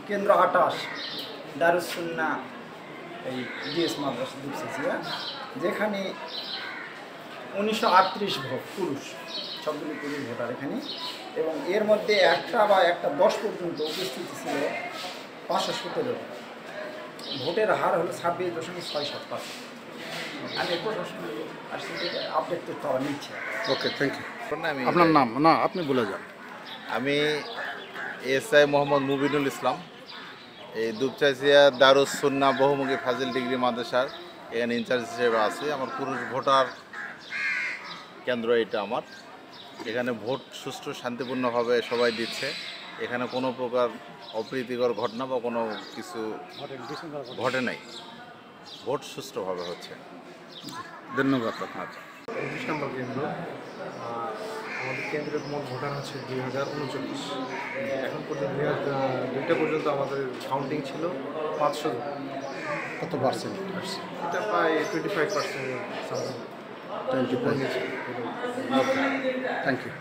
কেন্দ্র 28 দারুস সুন্নাহ এই ডিএস মাদ্রাসা দুপচাচিয়া, যেখানে 1938 ভোট পুরুষ, সবগুলি পুরুষ ভোটার এখানে, এবং এর মধ্যে একটা 10 পর্যন্ত উপস্থিতি ছিল 517। ভোটের হার হলো 26.67%। আমি প্রশাসন আসছে থেকে আপডেট তথ্য নিচ্ছি। ওকে, থ্যাংক ইউ। আপনার নাম? না, আপনি বলে যান। আমি এসআই মোহাম্মদ মুবিনুল ইসলাম, এই দুপচাচিয়া দারুস সুন্নাহ বহুমুখী ফাজিল ডিগ্রি মাদ্রাসার এখানে ইনচার্জ হিসেবে আছি। আমার পুরুষ ভোটার কেন্দ্র এটা আমার। এখানে ভোট সুষ্ঠু শান্তিপূর্ণভাবে সবাই দিচ্ছে। এখানে কোনো প্রকার অপ্রীতিকর ঘটনা বা কোনো কিছু ঘটে নাই। ভোট সুষ্ঠুভাবে হচ্ছে। ধন্যবাদ আপনার। 29 নম্বর কেন্দ্র। আমাদের কেন্দ্রের মোট ভোটার হচ্ছে 2039। এখন পর্যন্ত 2টা পর্যন্ত আমাদের কাউন্টিং ছিল 500 জন। কত পার্সেন্ট? এটা প্রায় 25% সামথিং। 25। Okay, thank you.